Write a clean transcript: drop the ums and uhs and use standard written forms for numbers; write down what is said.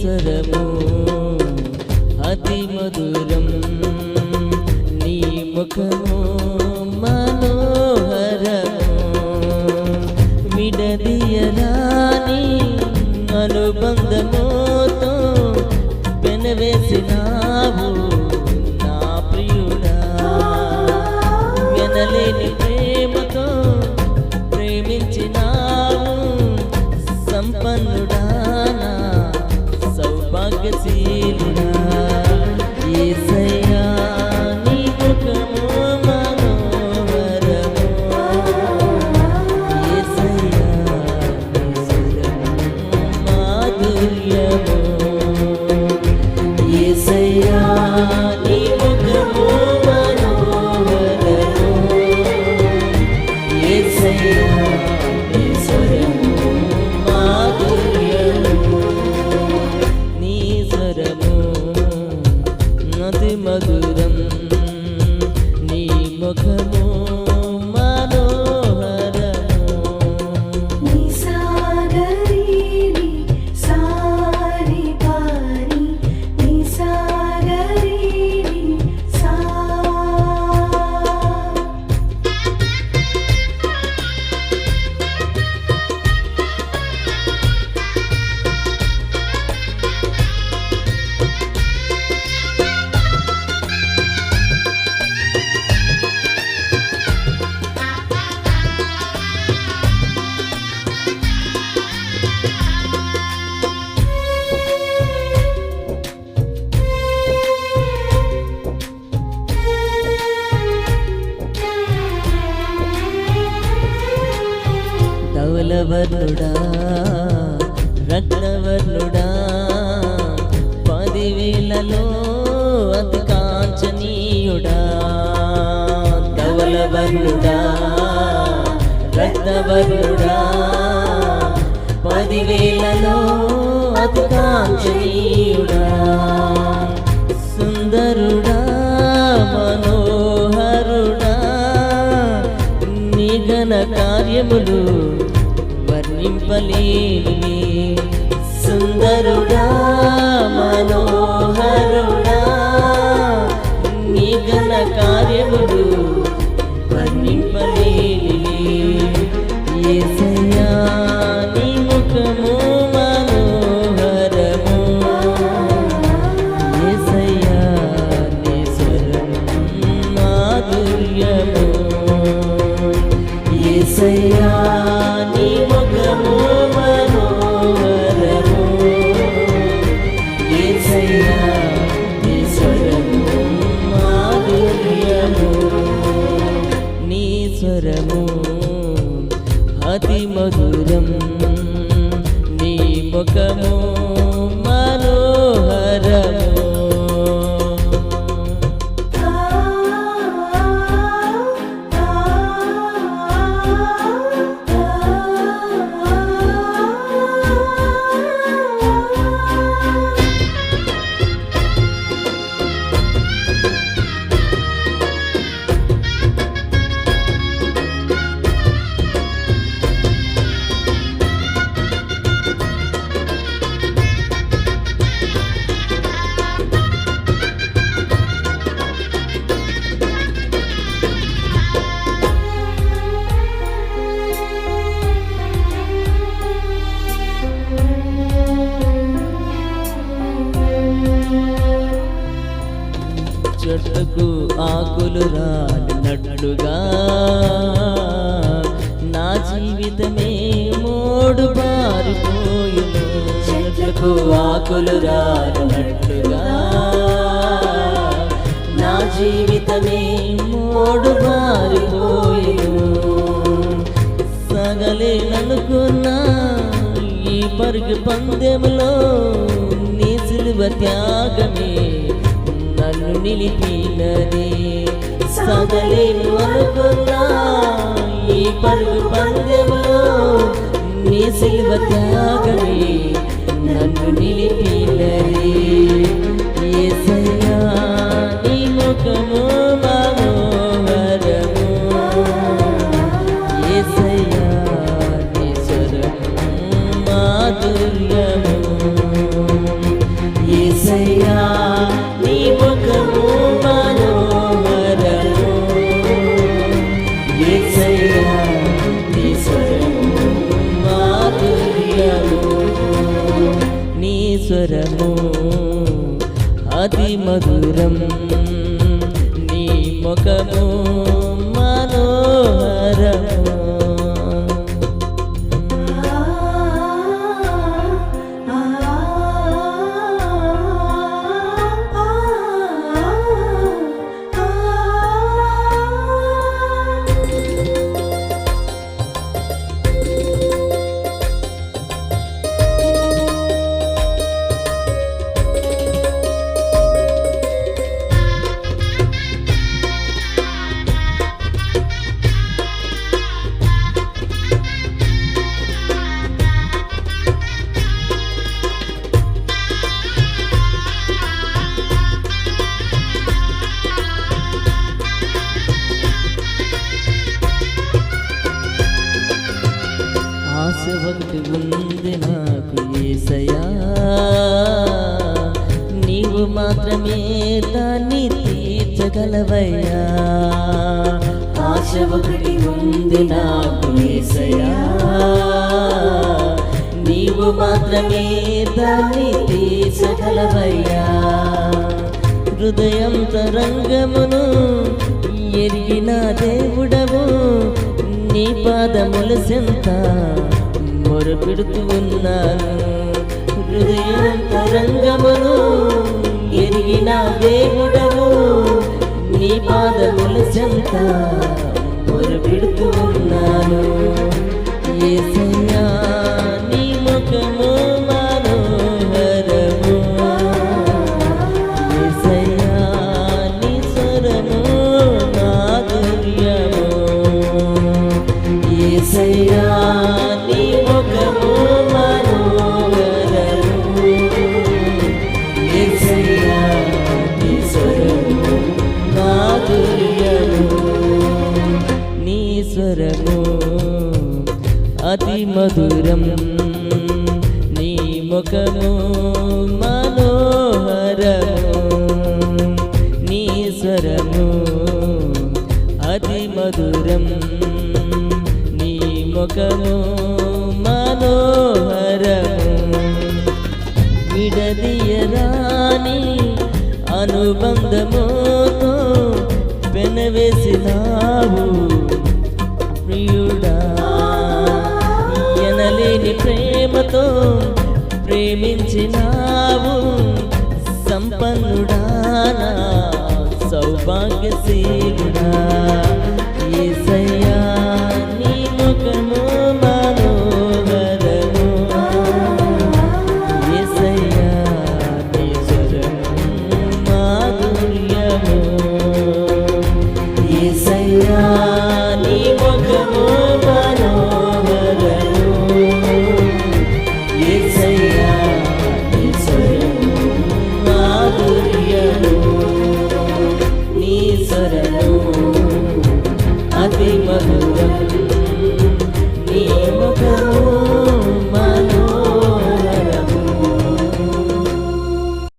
స్వరము అతి మధురం, నీ ముఖము మనోహరము, విడదీయరాని అనుబంధముతో పెనవేసినావు నా ప్రియుడా, వినలేని ప్రేమతో ప్రేమించినావు సంపన్నుడా, నా సౌభాగ్యశీలుడా. యేసయ్యా నీ ముఖము మనోహరము, యేసయ్యా నీ స్వరము మాధుర్యము, యేసయ్యా నీ ముఖము మనోహరము, యేసయ్యా నీ స్వరము మాధుర్యము, నీ స్వరము అతి మధురం, నీ ముఖము మనోహరము. నీ సాగరిని సారి పాని, నీ సాగరిని సా. ధవలవర్ణుడా రత్నవర్ణుడా, 10,000లో అతి కాంచనీయుడా, ధవలవర్ణుడా రత్నవర్ణుడా, 10,000లో అతి కాంచనీయుడా, సుందరుడా మనోహరుడా, నీ ఘన కార్యములు వర్ణింపలేనివి, సుందరుడా మనోహరుడా, నీ ఘన కార్యములు వర్ణింపలేనివి. యేసయ్యా నీ ముఖము మనోహరము, యేసయ్యా నీ స్వరము మాధుర్యము, యేసయ్యా నీ ముఖము మనోహరము, యేసయ్యా నీ స్వరము మాధుర్యము, నీ స్వరము అతి మధురం, నీ ముఖము మనోహరము. చెట్టుకు ఆకులు రాలినట్లుగా నా జీవితమే మోడు పారిపోయును, చెట్లకు ఆకులు రాలినట్లుగా నా జీవితమే మోడు పారిపోయును, సగలేననుకున్నా ఈ పరుగు పందెములో నీ సిలువ త్యాగమే నన్ను నిలిపినది, సగలేను అనుకున్నా ఈ పరుగు పందెములో నీ సిలువ త్యాగమే నన్ను నిలిపినది. యేసయ్యా నీ ముఖము మనోహరము, యేసయ్యా నీ స్వరము మాధుర్యము, స్వరము అతి మధురం, నీ ముఖము మనోహరము. ఆశ ఒకటి ఉంది నాకు యేసయ్యా, నీవు మాత్రమే దాన్ని తీర్చగలవయ్యా. ఆశ ఒకటి ఉంది నాకు యేసయ్యా, నీవు మాత్రమే దాన్ని తీర్చగలవయ్యా. హృదయం తరంగమును ఎరిగిన దేవుడవు, నీ పాదముల చెంత మొరపెడుతూ ఉన్నాను. హృదయం తరంగమును ఎరిగిన దేవుడవు, నీ పాదముల చెంత మొరపెడుతూ ఉన్నాను. యేసయ్యా నీ ముఖము మనోహరము, యేసయ్యా నీ స్వరము మాధుర్యము, యేసయ్యా నీ ముఖము మనోహరము, యేసయ్యా నీ స్వరము మాధుర్యము, నీ స్వరము అతి మధురం, నీ ముఖము మనోహరము, నీ స్వరము అతి మధురం, నీ ముఖము మనోహరము. విడదీయరాని అనుబంధముతో పెనవేసినావు ప్రియుడా, ఎనలేని ప్రేమతో ప్రేమించినావు సంపన్నుడా, నా సౌభాగ్యశీలుడా. యేసయ్యా నీ ముఖము మనోహరము, యేసయ్యా నీ స్వరము మాధుర్యము, యేసయ్యా